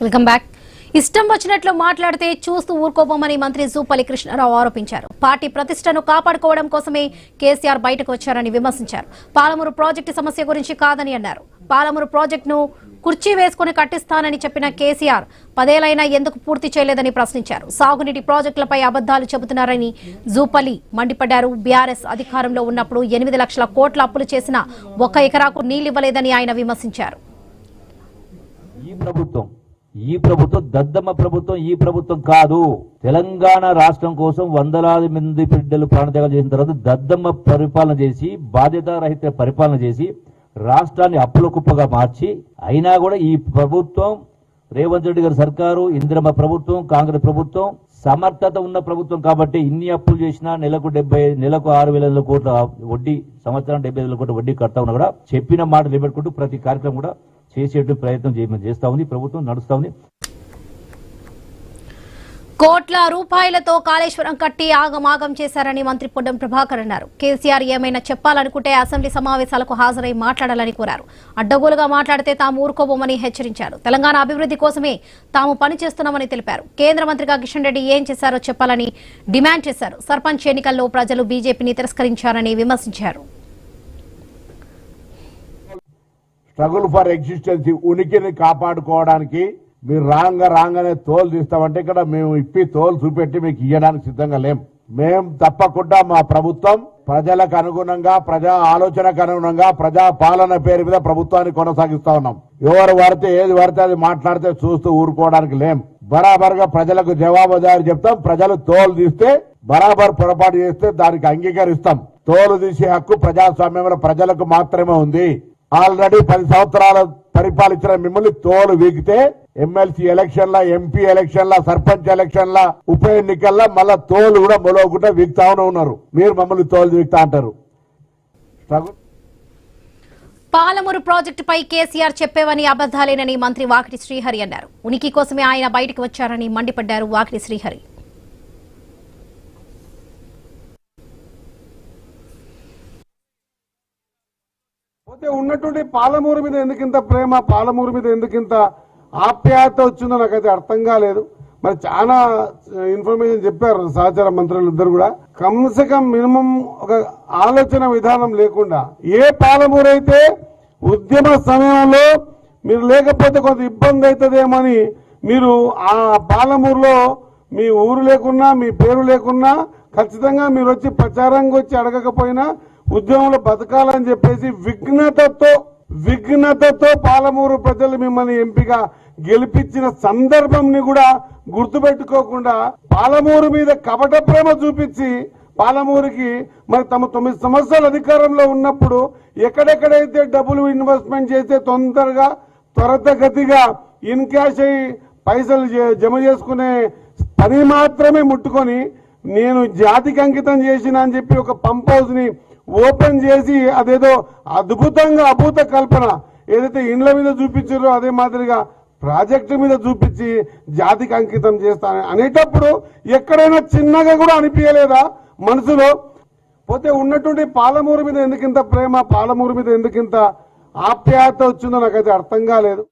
Welcome back. ఇష్టం వచ్చినట్లు మాట్లాడితే చూస్తూ ఊరుకోబోమని మంత్రి జూపల్లి కృష్ణారావు ఆరోపించారు. పార్టీ ప్రతిష్టను కాపాడుకోవడం కోసమే కేసీఆర్ బయటకు వచ్చారని విమర్శించారు. పాలమూరు ప్రాజెక్టు సమస్య గురించి కాదని అన్నారు. పాలమూరు ప్రాజెక్టును కుర్చీ వేసుకుని కట్టిస్తానని చెప్పిన కేసీఆర్ 10 ఏళ్లైనా ఎందుకు పూర్తి చేయలేదని ప్రశ్నించారు. సాగునీటి ప్రాజెక్టులపై అబద్దాలు చెబుతున్నారని జూపల్లి మండిపడ్డారు. బీఆర్ఎస్ అధికారంలో ఉన్నప్పుడు 8 లక్షల కోట్ల అప్పులు చేసిన 1 ఎకరాకు నీళ్లివ్వలేదని ఆయన విమర్శించారు. ఈ ప్రభుత్వం దద్దమ్మ ప్రభుత్వం, ఈ ప్రభుత్వం కాదు. తెలంగాణ రాష్ట్రం కోసం వందలాది మంది బిడ్డలు ప్రాణత్యాగం చేసిన తర్వాత దద్దమ్మ పరిపాలన చేసి, బాధ్యతారహిత పరిపాలన చేసి రాష్ట్రాన్ని అప్పుల కుప్పగా మార్చి, అయినా కూడా ఈ ప్రభుత్వం, రేవంత్ రెడ్డి గారి సర్కారు, ఇందిరమ్మ ప్రభుత్వం, కాంగ్రెస్ ప్రభుత్వం సమర్థత ఉన్న ప్రభుత్వం కాబట్టి ఇన్ని అప్పులు చేసినా నెలకు 6,000 కోట్ల వడ్డీ, సంవత్సరం 75,000 కోట్ల వడ్డీ కడతా ఉన్నా కూడా చెప్పిన మాట నిలబెట్టుకుంటూ ప్రతి కార్యక్రమం కూడా చేసే ప్రయత్నం చేస్తా ఉంది. ప్రభుత్వం నడుస్తా ఉంది. కోట్ల రూపాయలతో కాళేశ్వరం కట్టి ఆగమాగం చేశారని మంత్రి పొన్నం ప్రభాకర్ అన్నారు. కేసీఆర్ ఏమైనా చెప్పాలనుకుంటే అసెంబ్లీ సమావేశాలకు హాజరై మాట్లాడాలని కోరారు. అడ్డగోలుగా మాట్లాడితే తాము ఊరుకోబోమని హెచ్చరించారు. తెలంగాణ అభివృద్ధి కోసమే తాము పనిచేస్తున్నామని తెలిపారు. కేంద్ర మంత్రిగా కిషన్ రెడ్డి ఏం చేశారో చెప్పాలని డిమాండ్ చేశారు. సర్పంచ్ ఎన్నికల్లో ప్రజలు బీజేపీని తిరస్కరించారని విమర్శించారు. స్ట్రగుల్ ఫర్ ఎగ్జిస్టెన్సీ, ఉనికిని కాపాడుకోవడానికి మీరు రాగానే తోలు తీస్తామంటే ఇక్కడ మేము ఇప్పి తోలు చూపెట్టి మీకు ఇవ్వడానికి సిద్ధంగా లేం. మేం తప్పకుండా మా ప్రభుత్వం ప్రజలకు అనుగుణంగా, ప్రజా ఆలోచనకు అనుగుణంగా, ప్రజా పాలన పేరు మీద ప్రభుత్వాన్ని కొనసాగిస్తా ఉన్నాం. ఎవరు పడితే ఏది పడితే అది మాట్లాడితే చూస్తూ ఊరుకోవడానికి లేం. బరాబర్గా ప్రజలకు జవాబుదారి చెప్తాం. ప్రజలు తోలు తీస్తే, బరాబర్ పొరపాటు చేస్తే దానికి అంగీకరిస్తాం. తోలు తీసే హక్కు ప్రజాస్వామ్యంలో ప్రజలకు మాత్రమే ఉంది. ఆల్రెడీ 10 సంవత్సరాలు పరిపాలించిన మిమ్మల్ని తోలు వీగితే ఎమ్మెల్సీ ఎలక్షన్ల, ఎంపీ ఎలక్షన్ల, సర్పంచ్ ఎలక్షన్ల, ఉప ఎన్నికల్లో మళ్ళా తోలు కూడా మొలవకుండా వీగుతానే ఉన్నారు. మీరు మమ్మల్ని తోలు వీగుతా అంటారు. పాలమూరు ప్రాజెక్టుపై కేసీఆర్ చెప్పేవని అబద్దాలేనని మంత్రి వాకిటి శ్రీహరి అన్నారు. ఉనికి కోసమే ఆయన బయటకు వచ్చారని మండిపడ్డారు వాకిటి శ్రీహరి. ఉన్నటువంటి పాలమూరు మీద ఎందుకింత ప్రేమ, పాలమూరు మీద ఎందుకింత ఆప్యాయత వచ్చిందో నాకైతే అర్థం కాలేదు. మరి చాలా ఇన్ఫర్మేషన్ చెప్పారు సహచార మంత్రులు ఇద్దరు కూడా. కమ్సే కమ్ మినిమం ఒక ఆలోచన విధానం లేకుండా, ఏ పాలమూరు అయితే ఉద్యమ సమయంలో మీరు లేకపోతే కొంత ఇబ్బంది అవుతుందేమని మీరు ఆ పాలమూరులో మీ ఊరు లేకున్నా, మీ పేరు లేకున్నా ఖచ్చితంగా మీరు వచ్చి ప్రచారంగా వచ్చి అడగకపోయినా ఉద్యమంలో బతకాలని చెప్పేసి విఘ్నతతో పాలమూరు ప్రజలు మిమ్మల్ని ఎంపిక గెలిపించిన సందర్భంని కూడా గుర్తుపెట్టుకోకుండా పాలమూరు మీద కపట ప్రేమ చూపించి పాలమూరుకి మరి తమ 9 సంవత్సరాల అధికారంలో ఉన్నప్పుడు ఎక్కడెక్కడైతే డబ్బులు ఇన్వెస్ట్మెంట్ చేస్తే తొందరగా త్వరితగతిగా ఇన్ క్యాష్ అయ్యి పైసలు జమ చేసుకునే పని మాత్రమే ముట్టుకొని నేను జాతికి అంకితం చేసిన అని చెప్పి ఒక పంప్ హౌస్ ని ఓపెన్ చేసి అదేదో అద్భుతంగా అభూత కల్పన ఏదైతే ఇండ్ల మీద చూపించారో అదే మాదిరిగా ప్రాజెక్టు మీద చూపించి జాతికి అంకితం చేస్తానని అనేటప్పుడు ఎక్కడైనా చిన్నగా కూడా అనిపించలేదా మనసులో? పోతే ఉన్నటువంటి పాలమూరు మీద ఎందుకింత ప్రేమ, పాలమూరు మీద ఎందుకింత ఆప్యాయత వచ్చిందో నాకైతే అర్థం కాలేదు.